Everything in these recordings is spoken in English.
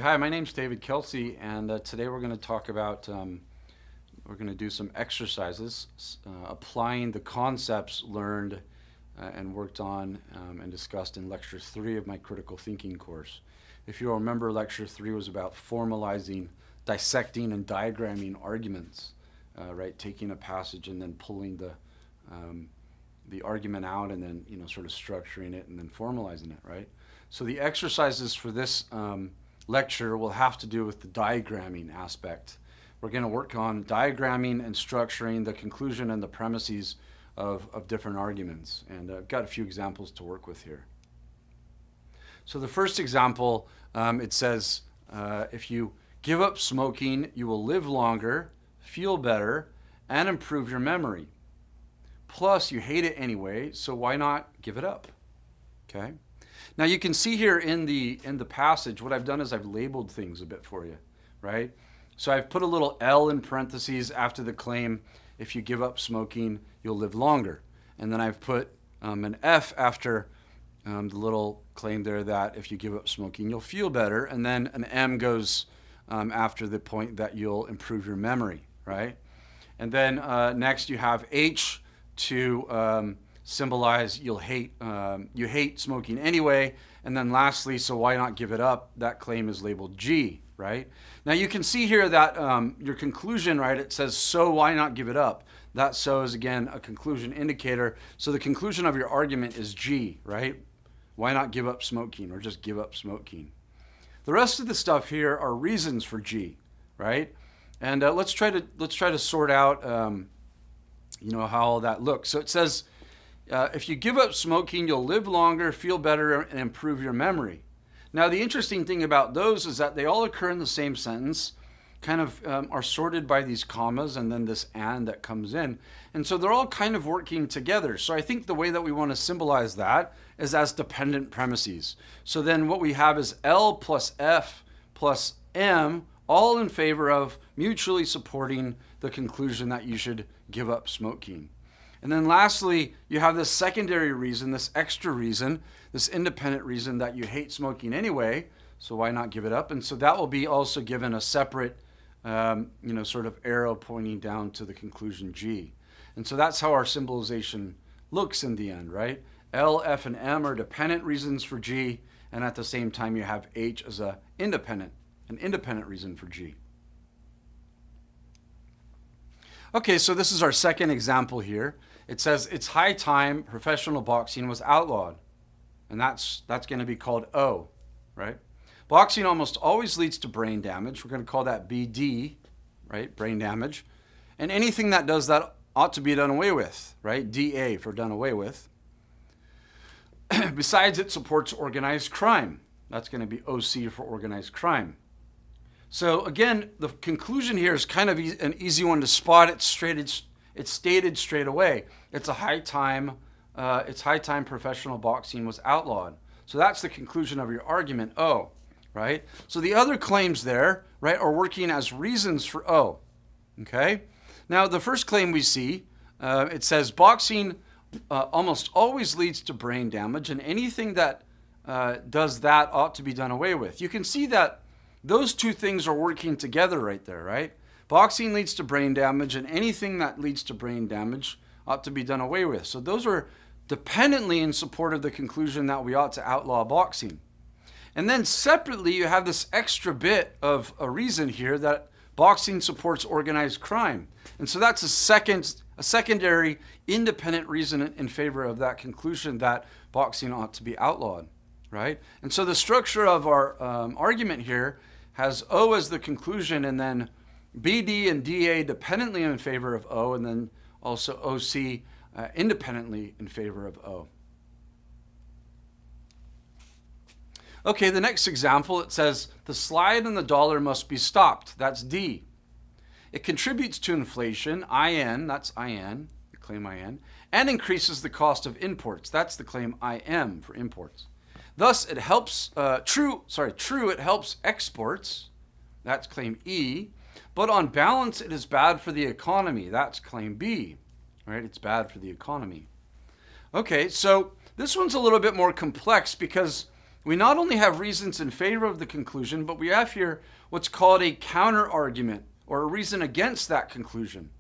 Hi, my name's David Kelsey, and today we're going to talk about, we're going to do some exercises applying the concepts learned and worked on and discussed in Lecture 3 of my Critical Thinking course. If you'll remember, Lecture 3 was about formalizing, dissecting, and diagramming arguments, right? Taking a passage and then pulling the argument out and then, sort of structuring it and then formalizing it, right? So the exercises for this lecture will have to do with the diagramming aspect. We're going to work on diagramming and structuring the conclusion and the premises of different arguments. And I've got a few examples to work with here. So the first example, it says, if you give up smoking, you will live longer, feel better, and improve your memory. Plus, you hate it anyway, so why not give it up? Okay. Now you can see here in the passage, what I've done is I've labeled things a bit for you, right? So I've put a little L in parentheses after the claim, if you give up smoking, you'll live longer. And then I've put an F after the little claim there that if you give up smoking, you'll feel better. And then an M goes after the point that you'll improve your memory, right? And then next you have H to symbolize you hate smoking anyway. And then lastly, so why not give it up? That claim is labeled G, right? Now you can see here that your conclusion, right, it says, so why not give it up? That so is again a conclusion indicator. So the conclusion of your argument is G, right? Why not give up smoking or just give up smoking? The rest of the stuff here are reasons for G, right? And let's try to sort out how all that looks. So it says, if you give up smoking, you'll live longer, feel better, and improve your memory. Now, the interesting thing about those is that they all occur in the same sentence, kind of are sorted by these commas and then this and that comes in. And so they're all kind of working together. So I think the way that we want to symbolize that is as dependent premises. So then what we have is L plus F plus M, all in favor of mutually supporting the conclusion that you should give up smoking. And then lastly, you have this secondary reason, this extra reason, this independent reason that you hate smoking anyway, so why not give it up? And so that will be also given a separate, sort of arrow pointing down to the conclusion G. And so that's how our symbolization looks in the end, right? L, F, and M are dependent reasons for G, and at the same time you have H as an independent reason for G. Okay, so this is our second example here. It says it's high time professional boxing was outlawed. And that's going to be called O, right? Boxing almost always leads to brain damage. We're going to call that BD, right? Brain damage. And anything that does that ought to be done away with, right? DA for done away with. Besides, it supports organized crime. That's going to be OC for organized crime. So again, the conclusion here is kind of an easy one to spot. It's stated straight away. It's high time professional boxing was outlawed. So that's the conclusion of your argument, O, right? So the other claims there, right, are working as reasons for O, okay? Now the first claim we see, it says boxing almost always leads to brain damage, and anything that does that ought to be done away with. You can see that those two things are working together right there, right? Boxing leads to brain damage, and anything that leads to brain damage ought to be done away with. So those are dependently in support of the conclusion that we ought to outlaw boxing. And then separately, you have this extra bit of a reason here that boxing supports organized crime. And so that's a secondary independent reason in favor of that conclusion that boxing ought to be outlawed, right? And so the structure of our argument here has O as the conclusion, and then BD and DA dependently in favor of O, and then also OC independently in favor of O. Okay, the next example, it says the slide in the dollar must be stopped. That's D. It contributes to inflation, IN, that's IN, the claim IN, and increases the cost of imports. That's the claim IM for imports. Thus, it helps, it helps exports. That's claim E. But on balance, it is bad for the economy. That's claim B, right? It's bad for the economy. Okay, so this one's a little bit more complex because we not only have reasons in favor of the conclusion, but we have here what's called a counter argument, or a reason against that conclusion.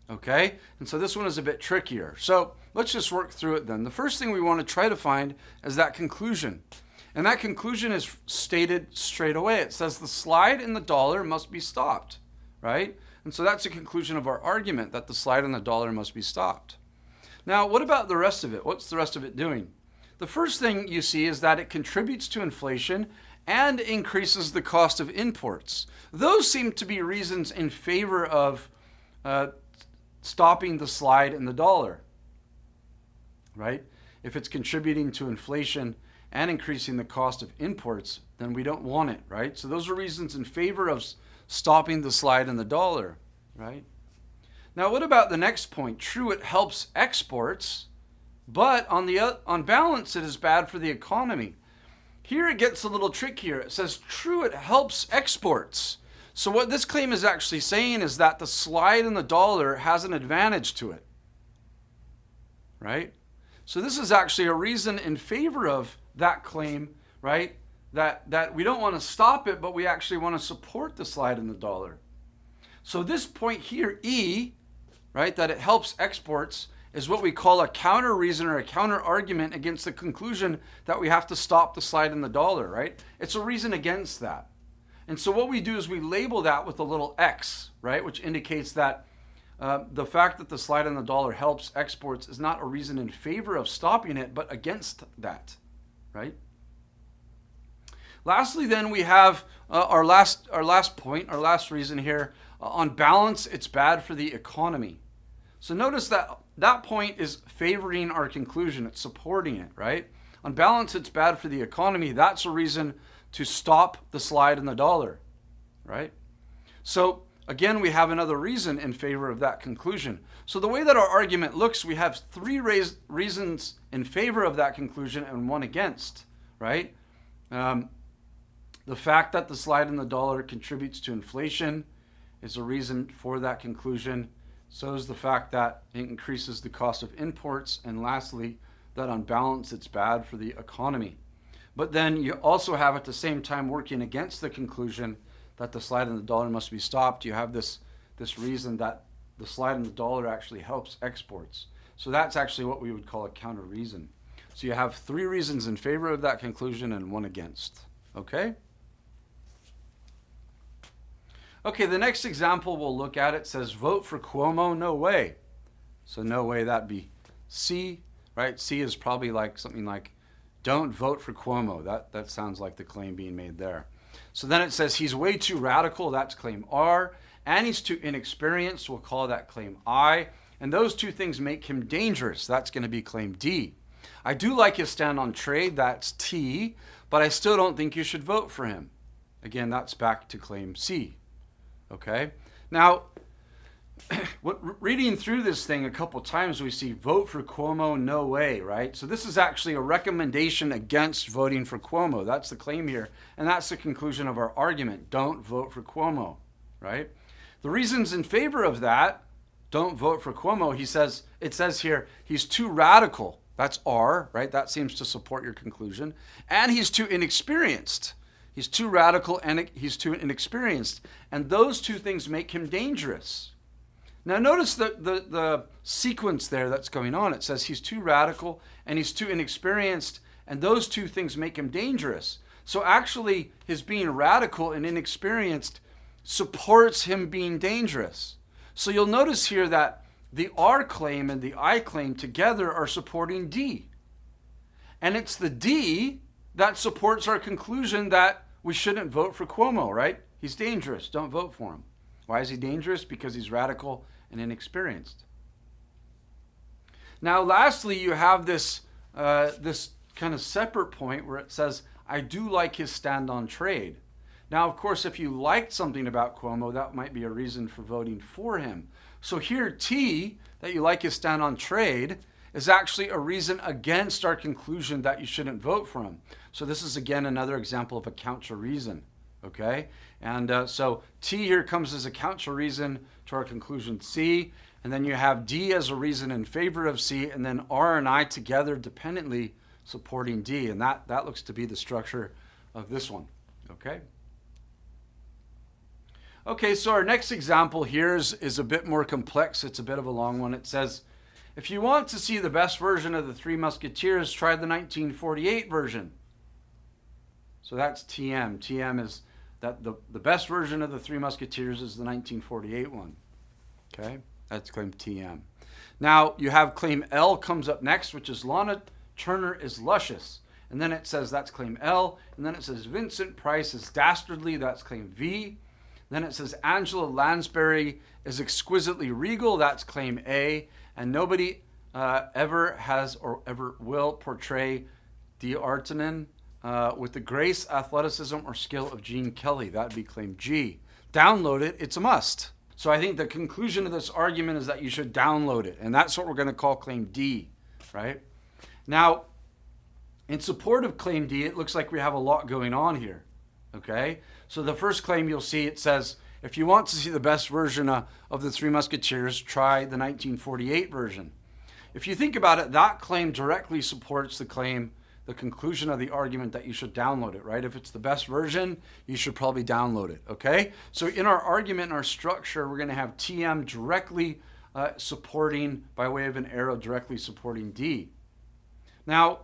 Okay? And so this one is a bit trickier. So let's just work through it then. The first thing we want to try to find is that conclusion. And that conclusion is stated straight away. It says the slide in the dollar must be stopped, right? And so that's the conclusion of our argument, that the slide in the dollar must be stopped. Now, what about the rest of it? What's the rest of it doing? The first thing you see is that it contributes to inflation and increases the cost of imports. Those seem to be reasons in favor of stopping the slide in the dollar, right? If it's contributing to inflation and increasing the cost of imports, then we don't want it, right? So those are reasons in favor of stopping the slide in the dollar, right? Now, what about the next point? True, it helps exports, but on balance, it is bad for the economy. Here it gets a little trickier. It says, true, it helps exports. So what this claim is actually saying is that the slide in the dollar has an advantage to it, right? So this is actually a reason in favor of that claim, right? That we don't want to stop it, but we actually want to support the slide in the dollar. So this point here, E, right, that it helps exports, is what we call a counter reason or a counter argument against the conclusion that we have to stop the slide in the dollar, right? It's a reason against that. And so what we do is we label that with a little X, right, which indicates that the fact that the slide in the dollar helps exports is not a reason in favor of stopping it, but against that, right? Lastly, then, we have our last reason here. On balance, it's bad for the economy. So notice that that point is favoring our conclusion. It's supporting it, right? On balance, it's bad for the economy. That's a reason to stop the slide in the dollar, right? So again, we have another reason in favor of that conclusion. So the way that our argument looks, we have three reasons in favor of that conclusion and one against, right? The fact that the slide in the dollar contributes to inflation is a reason for that conclusion. So is the fact that it increases the cost of imports. And lastly, that on balance, it's bad for the economy. But then you also have at the same time working against the conclusion that the slide in the dollar must be stopped. You have this reason that the slide in the dollar actually helps exports. So that's actually what we would call a counter reason. So you have three reasons in favor of that conclusion and one against. Okay? Okay, the next example we'll look at, it says, vote for Cuomo, no way. So no way, that'd be C, right? C is probably like something like, don't vote for Cuomo. That sounds like the claim being made there. So then it says he's way too radical, that's claim R, and he's too inexperienced, we'll call that claim I, and those two things make him dangerous, that's going to be claim D. I do like his stand on trade, that's T, but I still don't think you should vote for him. Again, that's back to claim C. Okay? Now, reading through this thing a couple times, we see vote for Cuomo, no way, right? So this is actually a recommendation against voting for Cuomo. That's the claim here. And that's the conclusion of our argument. Don't vote for Cuomo, right? The reasons in favor of that, don't vote for Cuomo, it says here, he's too radical. That's R, right? That seems to support your conclusion. And he's too inexperienced. He's too radical and he's too inexperienced. And those two things make him dangerous. Now notice the sequence there that's going on. It says he's too radical and he's too inexperienced, and those two things make him dangerous. So actually his being radical and inexperienced supports him being dangerous. So you'll notice here that the R claim and the I claim together are supporting D. And it's the D that supports our conclusion that we shouldn't vote for Cuomo, right? He's dangerous. Don't vote for him. Why is he dangerous? Because he's radical and inexperienced. Now, lastly, you have this kind of separate point where it says, I do like his stand on trade. Now, of course, if you liked something about Cuomo, that might be a reason for voting for him. So here, T, that you like his stand on trade, is actually a reason against our conclusion that you shouldn't vote for him. So this is, again, another example of a counter reason, okay? And so T here comes as a counter reason to our conclusion C, and then you have D as a reason in favor of C, and then R and I together dependently supporting D. And that looks to be the structure of this one. Okay? Okay, so our next example here is a bit more complex. It's a bit of a long one. It says, if you want to see the best version of the Three Musketeers, try the 1948 version. So that's TM. TM is that the best version of the Three Musketeers is the 1948 one. Okay, that's claim TM. Now you have claim L comes up next, which is Lana Turner is luscious. And then it says that's claim L. And then it says Vincent Price is dastardly. That's claim V. Then it says Angela Lansbury is exquisitely regal. That's claim A. And nobody ever has or ever will portray D'Artagnan with the grace, athleticism, or skill of Gene Kelly. That'd be claim G. Download it. It's a must. So I think the conclusion of this argument is that you should download it. And that's what we're going to call claim D, right? Now, in support of claim D, it looks like we have a lot going on here, okay? So the first claim you'll see, it says, if you want to see the best version of the Three Musketeers, try the 1948 version. If you think about it, that claim directly supports the claim, the conclusion of the argument that you should download it, right? If it's the best version, you should probably download it, okay? So in our argument, in our structure, we're going to have TM directly supporting, by way of an arrow, directly supporting D. Now,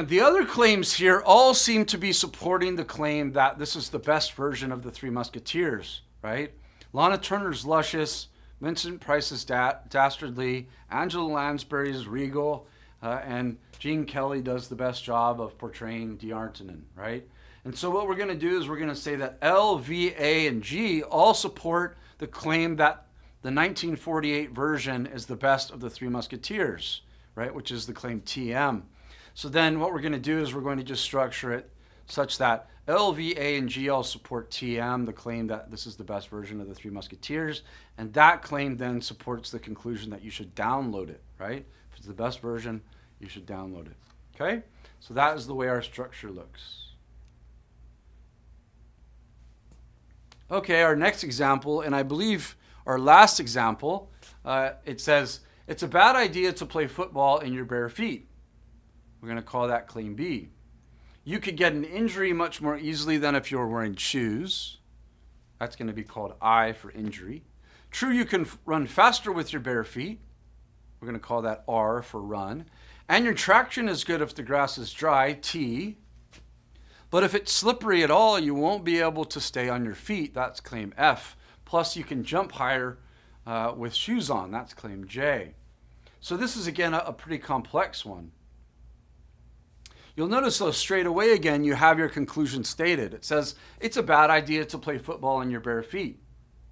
the other claims here all seem to be supporting the claim that this is the best version of the Three Musketeers, right? Lana Turner's luscious, Vincent Price is dastardly, Angela Lansbury is regal, and Gene Kelly does the best job of portraying D'Artagnan, right? And so what we're going to do is we're going to say that L, V, A, and G all support the claim that the 1948 version is the best of the Three Musketeers, right? Which is the claim TM. So then what we're going to do is we're going to just structure it such that L, V, A, and G all support TM, the claim that this is the best version of the Three Musketeers. And that claim then supports the conclusion that you should download it, right? If it's the best version, you should download it. Okay? So that is the way our structure looks. Okay, our next example, and I believe our last example, it says, it's a bad idea to play football in your bare feet. We're going to call that claim B. You could get an injury much more easily than if you were wearing shoes. That's going to be called I for injury. True, you can run faster with your bare feet. We're going to call that R for run. And your traction is good if the grass is dry, T. But if it's slippery at all, you won't be able to stay on your feet. That's claim F. Plus, you can jump higher with shoes on. That's claim J. So this is, again, a pretty complex one. You'll notice, though, straight away again, you have your conclusion stated. It says, it's a bad idea to play football in your bare feet.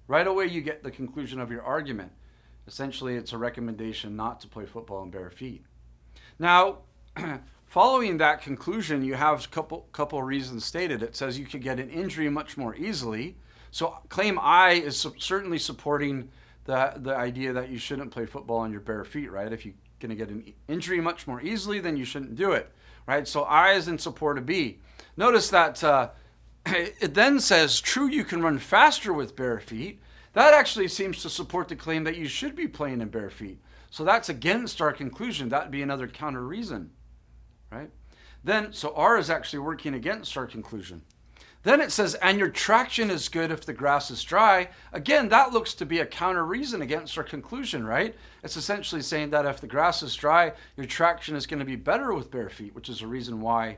Right away, you get the conclusion of your argument. Essentially, it's a recommendation not to play football in bare feet. Now, following that conclusion, you have a couple reasons stated. It says you could get an injury much more easily. So claim I is certainly supporting the idea that you shouldn't play football in your bare feet, right? If you're going to get an injury much more easily, then you shouldn't do it. Right, so I is in support of B. Notice that it then says, true, you can run faster with bare feet. That actually seems to support the claim that you should be playing in bare feet. So that's against our conclusion. That would be another counter reason, right? Then, so R is actually working against our conclusion. Then it says, and your traction is good if the grass is dry. Again, that looks to be a counter reason against our conclusion, right? It's essentially saying that if the grass is dry, your traction is going to be better with bare feet, which is a reason why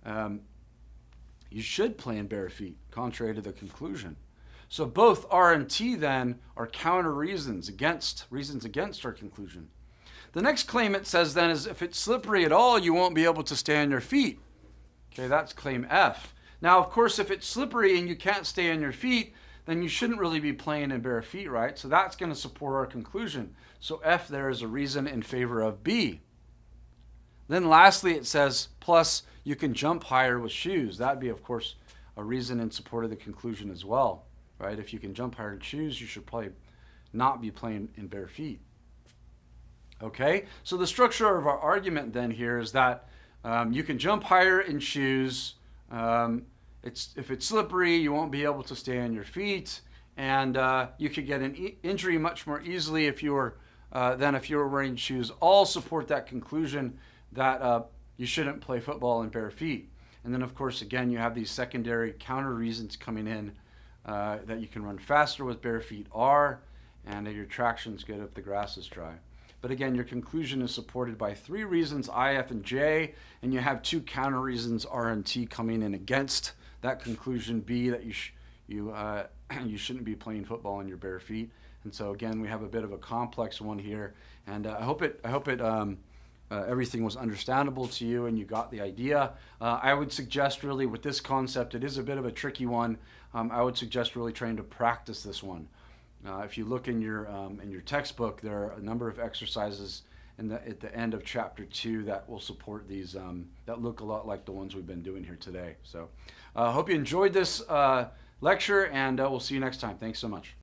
you should play in bare feet, contrary to the conclusion. So both R and T then are counter reasons against our conclusion. The next claim it says then is if it's slippery at all, you won't be able to stay on your feet. Okay, that's claim F. Now, of course, if it's slippery and you can't stay on your feet, then you shouldn't really be playing in bare feet, right? So that's going to support our conclusion. So F there is a reason in favor of B. Then lastly, it says, plus you can jump higher with shoes. That'd be, of course, a reason in support of the conclusion as well, right? If you can jump higher in shoes, you should probably not be playing in bare feet. Okay, so the structure of our argument then here is that you can jump higher in shoes. If it's slippery, you won't be able to stay on your feet, and you could get an injury much more easily if you were than if you were wearing shoes. All support that conclusion that you shouldn't play football in bare feet. And then, of course, again, you have these secondary counter reasons coming in that you can run faster with bare feet are, and that your traction's good if the grass is dry. But again, your conclusion is supported by 3 reasons, I, F, and J, and you have 2 counter reasons, R and T, coming in against that conclusion, B, that you shouldn't be playing football on your bare feet. And so again, we have a bit of a complex one here, and I hope everything was understandable to you and you got the idea. I would suggest really with this concept, it is a bit of a tricky one. I would suggest really trying to practice this one. If you look in your textbook, there are a number of exercises at the end of chapter 2 that will support these, that look a lot like the ones we've been doing here today. So I hope you enjoyed this lecture, and we'll see you next time. Thanks so much.